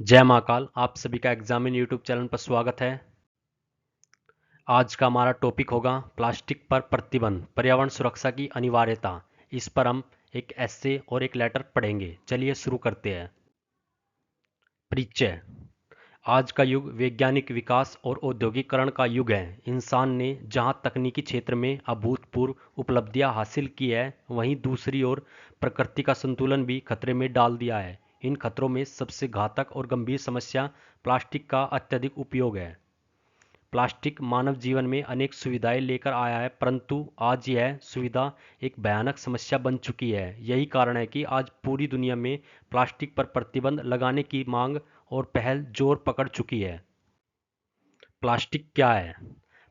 जय महाकाल। आप सभी का एग्जामिन यूट्यूब चैनल पर स्वागत है। आज का हमारा टॉपिक होगा प्लास्टिक पर प्रतिबंध, पर्यावरण सुरक्षा की अनिवार्यता। इस पर हम एक एस्से और एक लेटर पढ़ेंगे। चलिए शुरू करते हैं। परिचय। आज का युग वैज्ञानिक विकास और औद्योगिकरण का युग है। इंसान ने जहां तकनीकी क्षेत्र में अभूतपूर्व उपलब्धियां हासिल की है, वहीं दूसरी ओर प्रकृति का संतुलन भी खतरे में डाल दिया है। इन खतरों में सबसे घातक और गंभीर समस्या प्लास्टिक का अत्यधिक उपयोग है। प्लास्टिक मानव जीवन में अनेक सुविधाएं लेकर आया है, परंतु आज यह सुविधा एक भयानक समस्या बन चुकी है। यही कारण है कि आज पूरी दुनिया में प्लास्टिक पर प्रतिबंध लगाने की मांग और पहल जोर पकड़ चुकी है। प्लास्टिक क्या है?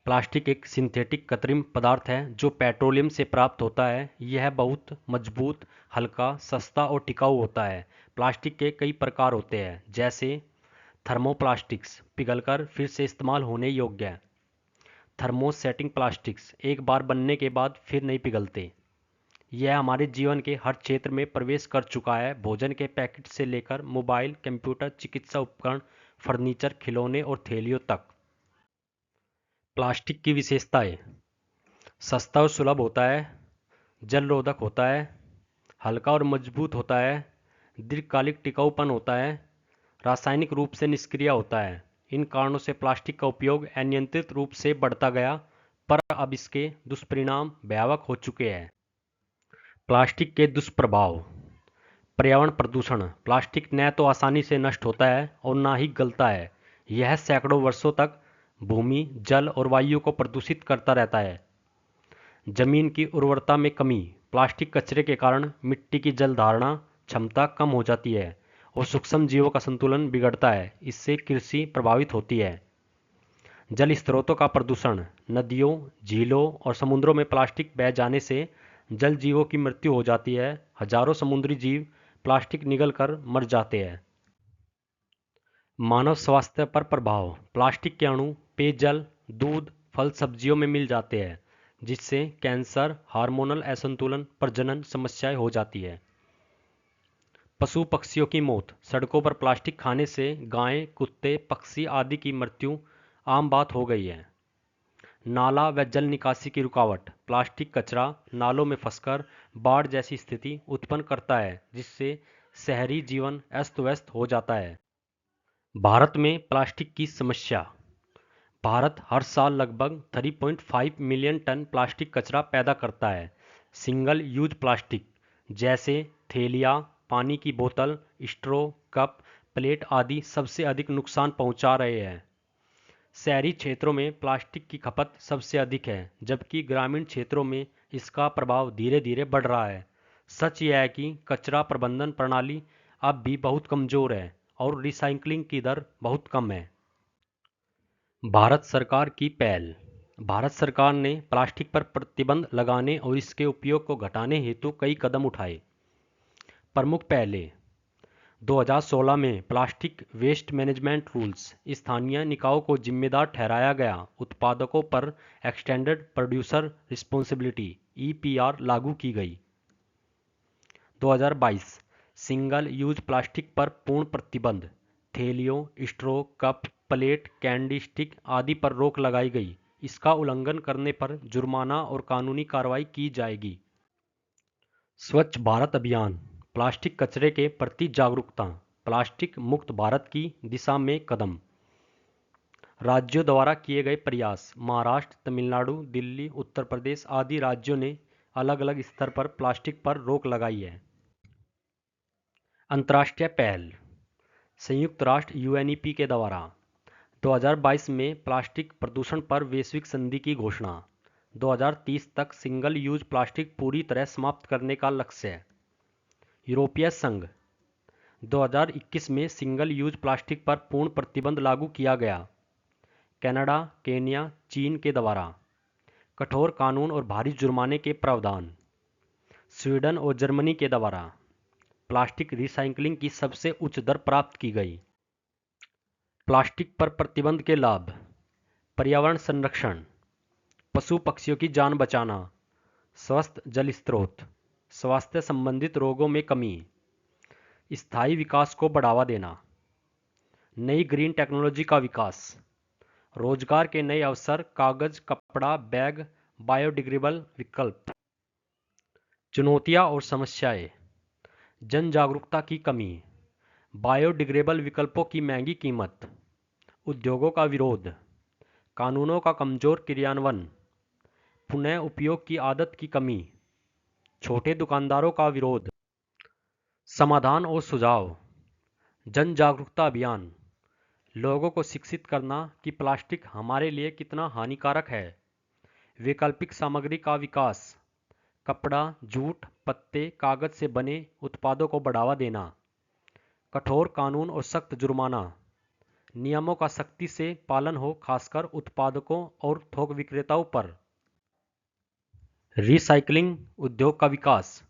प्लास्टिक एक सिंथेटिक कृत्रिम पदार्थ है जो पेट्रोलियम से प्राप्त होता है। यह बहुत मजबूत, हल्का, सस्ता और टिकाऊ होता है। प्लास्टिक के कई प्रकार होते हैं, जैसे थर्मोप्लास्टिक्स, पिघलकर फिर से इस्तेमाल होने योग्य है। थर्मोसेटिंग प्लास्टिक्स, एक बार बनने के बाद फिर नहीं पिघलते। यह हमारे जीवन के हर क्षेत्र में प्रवेश कर चुका है, भोजन के पैकेट से लेकर मोबाइल, कंप्यूटर, चिकित्सा उपकरण, फर्नीचर, खिलौने और थैलियों तक। प्लास्टिक की विशेषताएं। सस्ता और सुलभ होता है, जल रोधक होता है, हल्का और मजबूत होता है, दीर्घकालिक टिकाऊपन होता है, रासायनिक रूप से निष्क्रिय होता है। इन कारणों से प्लास्टिक का उपयोग अनियंत्रित रूप से बढ़ता गया, पर अब इसके दुष्परिणाम भयावह हो चुके हैं। प्लास्टिक के दुष्प्रभाव। पर्यावरण प्रदूषण। प्लास्टिक न तो आसानी से नष्ट होता है और न ही गलता है। यह सैकड़ों वर्षों तक भूमि, जल और वायु को प्रदूषित करता रहता है। जमीन की उर्वरता में कमी। प्लास्टिक कचरे के कारण मिट्टी की जल धारणा क्षमता कम हो जाती है और सूक्ष्म जीवों का संतुलन बिगड़ता है। इससे कृषि प्रभावित होती है। जल स्रोतों का प्रदूषण। नदियों, झीलों और समुद्रों में प्लास्टिक बह जाने से जल जीवों की मृत्यु हो जाती है। हजारों समुद्री जीव प्लास्टिक निगल कर मर जाते हैं। मानव स्वास्थ्य पर प्रभाव। प्लास्टिक के अणु पेयजल, दूध, फल सब्जियों में मिल जाते हैं, जिससे कैंसर, हार्मोनल असंतुलन, प्रजनन समस्याएं हो जाती है। पशु पक्षियों की मौत। सड़कों पर प्लास्टिक खाने से गायें, कुत्ते, पक्षी आदि की मृत्यु आम बात हो गई है। नाला व जल निकासी की रुकावट। प्लास्टिक कचरा नालों में फंसकर बाढ़ जैसी स्थिति उत्पन्न करता है, जिससे शहरी जीवन अस्त व्यस्त हो जाता है। भारत में प्लास्टिक की समस्या। भारत हर साल लगभग 3.5 मिलियन टन प्लास्टिक कचरा पैदा करता है। सिंगल यूज प्लास्टिक जैसे थैलियाँ, पानी की बोतल, स्ट्रॉ, कप, प्लेट आदि सबसे अधिक नुकसान पहुंचा रहे हैं। शहरी क्षेत्रों में प्लास्टिक की खपत सबसे अधिक है, जबकि ग्रामीण क्षेत्रों में इसका प्रभाव धीरे धीरे बढ़ रहा है। सच यह है कि कचरा प्रबंधन प्रणाली अब भी बहुत कमजोर है और रिसाइक्लिंग की दर बहुत कम है। भारत सरकार की पहल। भारत सरकार ने प्लास्टिक पर प्रतिबंध लगाने और इसके उपयोग को घटाने हेतु कई कदम उठाए। प्रमुख पहलें। 2016 में प्लास्टिक वेस्ट मैनेजमेंट रूल्स, स्थानीय निकायों को जिम्मेदार ठहराया गया। उत्पादकों पर एक्सटेंडेड प्रोड्यूसर रिस्पॉन्सिबिलिटी (ईपीआर) लागू की गई। 2022 सिंगल यूज प्लास्टिक पर पूर्ण प्रतिबंध। थैलियों, straw, cup, plate, candy stick आदि पर रोक लगाई गई। इसका उल्लंघन करने पर जुर्माना और कानूनी कार्रवाई की जाएगी। स्वच्छ भारत अभियान। प्लास्टिक कचरे के प्रति जागरूकता। प्लास्टिक मुक्त भारत की दिशा में कदम। राज्यों द्वारा किए गए प्रयास। महाराष्ट्र, तमिलनाडु, दिल्ली, उत्तर प्रदेश आदि राज्यों ने अलग अलग स्तर पर प्लास्टिक पर रोक लगाई है। अंतर्राष्ट्रीय पहल। संयुक्त राष्ट्र यूएनईपी के द्वारा 2022 में प्लास्टिक प्रदूषण पर वैश्विक संधि की घोषणा। 2030 तक सिंगल यूज प्लास्टिक पूरी तरह समाप्त करने का लक्ष्य है। यूरोपीय संघ। 2021 में सिंगल यूज प्लास्टिक पर पूर्ण प्रतिबंध लागू किया गया। कनाडा, केन्या, चीन के द्वारा कठोर कानून और भारी जुर्माने के प्रावधान। स्वीडन और जर्मनी के द्वारा प्लास्टिक रिसाइक्लिंग की सबसे उच्च दर प्राप्त की गई। प्लास्टिक पर प्रतिबंध के लाभ। पर्यावरण संरक्षण, पशु पक्षियों की जान बचाना, स्वस्थ जल स्रोत, स्वास्थ्य संबंधित रोगों में कमी, स्थायी विकास को बढ़ावा देना। नई ग्रीन टेक्नोलॉजी का विकास, रोजगार के नए अवसर, कागज, कपड़ा, बैग, बायोडिग्रेडेबल विकल्प। चुनौतियां और समस्याएं, जन जागरूकता की कमी, बायोडिग्रेडेबल विकल्पों की महंगी कीमत, उद्योगों का विरोध, कानूनों का कमजोर क्रियान्वयन, पुनः उपयोग की आदत की कमी, छोटे दुकानदारों का विरोध। समाधान और सुझाव, जन जागरूकता अभियान, लोगों को शिक्षित करना कि प्लास्टिक हमारे लिए कितना हानिकारक है। वैकल्पिक सामग्री का विकास, कपड़ा, जूट, पत्ते, कागज से बने उत्पादों को बढ़ावा देना। कठोर कानून और सख्त जुर्माना, नियमों का सख्ती से पालन हो, खासकर उत्पादकों और थोक विक्रेताओं पर। रिसाइकलिंग उद्योग का विकास,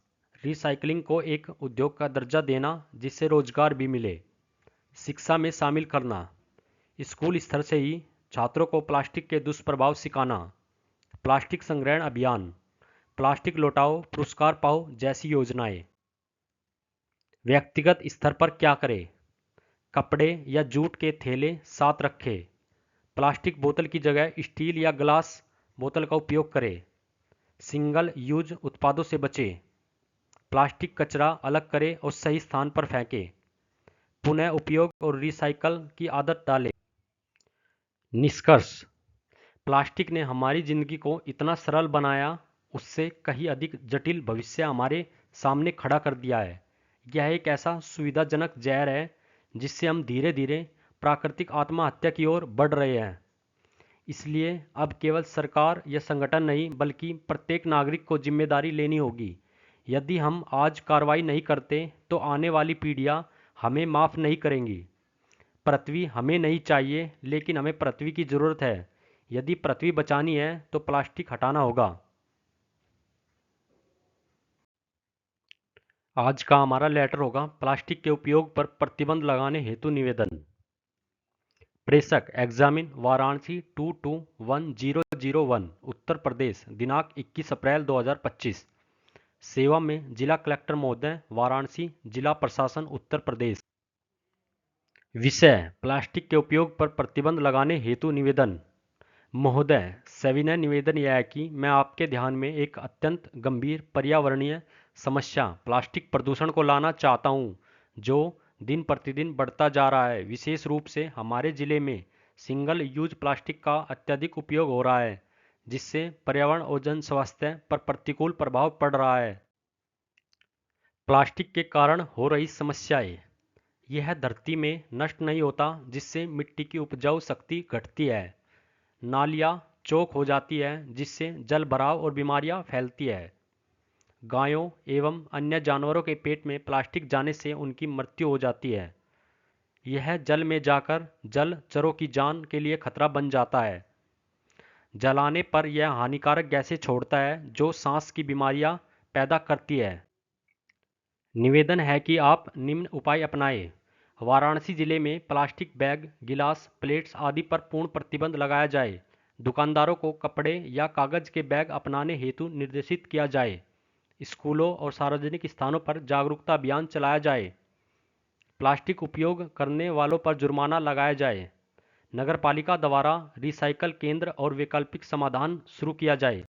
रिसाइकलिंग को एक उद्योग का दर्जा देना जिससे रोजगार भी मिले। शिक्षा में शामिल करना, स्कूल स्तर से ही छात्रों को प्लास्टिक के दुष्प्रभाव सिखाना। प्लास्टिक संग्रहण अभियान, प्लास्टिक लौटाओ पुरस्कार पाओ जैसी योजनाएं। व्यक्तिगत स्तर पर क्या करें, कपड़े या जूट के थैले साथ रखें। प्लास्टिक बोतल की जगह स्टील या ग्लास बोतल का उपयोग करें। सिंगल यूज उत्पादों से बचें। प्लास्टिक कचरा अलग करें और सही स्थान पर फेंकें। पुनः उपयोग और रिसाइकल की आदत डालें। निष्कर्ष, प्लास्टिक ने हमारी जिंदगी को इतना सरल बनाया, उससे कहीं अधिक जटिल भविष्य हमारे सामने खड़ा कर दिया है। यह एक ऐसा सुविधाजनक जहर है जिससे हम धीरे धीरे प्राकृतिक आत्महत्या की ओर बढ़ रहे हैं। इसलिए अब केवल सरकार या संगठन नहीं, बल्कि प्रत्येक नागरिक को जिम्मेदारी लेनी होगी। यदि हम आज कार्रवाई नहीं करते तो आने वाली पीढ़ियां हमें माफ़ नहीं करेंगी। पृथ्वी हमें नहीं चाहिए, लेकिन हमें पृथ्वी की ज़रूरत है। यदि पृथ्वी बचानी है तो प्लास्टिक हटाना होगा। आज का हमारा लेटर होगा प्लास्टिक के उपयोग पर प्रतिबंध लगाने हेतु निवेदन। प्रेषक एग्जामिन वाराणसी 221001 उत्तर प्रदेश, दिनांक 21 अप्रैल 2025। सेवा में जिला कलेक्टर महोदय, वाराणसी, जिला प्रशासन, उत्तर प्रदेश। विषय, प्लास्टिक के उपयोग पर प्रतिबंध लगाने हेतु निवेदन। महोदय, सविनय निवेदन यह है कि मैं आपके ध्यान में एक अत्यंत गंभीर पर्यावरणीय समस्या प्लास्टिक प्रदूषण को लाना चाहता हूं, जो दिन प्रतिदिन बढ़ता जा रहा है। विशेष रूप से हमारे जिले में सिंगल यूज प्लास्टिक का अत्यधिक उपयोग हो रहा है, जिससे पर्यावरण और जन स्वास्थ्य पर प्रतिकूल प्रभाव पड़ रहा है। प्लास्टिक के कारण हो रही समस्याएं, यह धरती में नष्ट नहीं होता, जिससे मिट्टी की उपजाऊ शक्ति घटती है। नालियाँ चौक हो जाती है, जिससे जल भराव और बीमारियां फैलती है। गायों एवं अन्य जानवरों के पेट में प्लास्टिक जाने से उनकी मृत्यु हो जाती है। यह जल में जाकर जलचरों की जान के लिए खतरा बन जाता है। जलाने पर यह हानिकारक गैसें छोड़ता है, जो सांस की बीमारियां पैदा करती है। निवेदन है कि आप निम्न उपाय अपनाएं। वाराणसी जिले में प्लास्टिक बैग, गिलास, प्लेट्स आदि पर पूर्ण प्रतिबंध लगाया जाए। दुकानदारों को कपड़े या कागज के बैग अपनाने हेतु निर्देशित किया जाए। स्कूलों और सार्वजनिक स्थानों पर जागरूकता अभियान चलाया जाए। प्लास्टिक उपयोग करने वालों पर जुर्माना लगाया जाए। नगरपालिका द्वारा रिसाइकल केंद्र और वैकल्पिक समाधान शुरू किया जाए।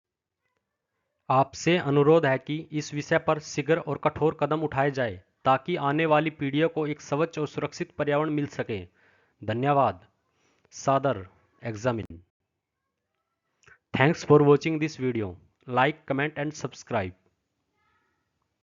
आपसे अनुरोध है कि इस विषय पर शीघ्र और कठोर कदम उठाए जाए, ताकि आने वाली पीढ़ियों को एक स्वच्छ और सुरक्षित पर्यावरण मिल सके। धन्यवाद। सादर examine. Thanks for watching this video. Like, comment and subscribe.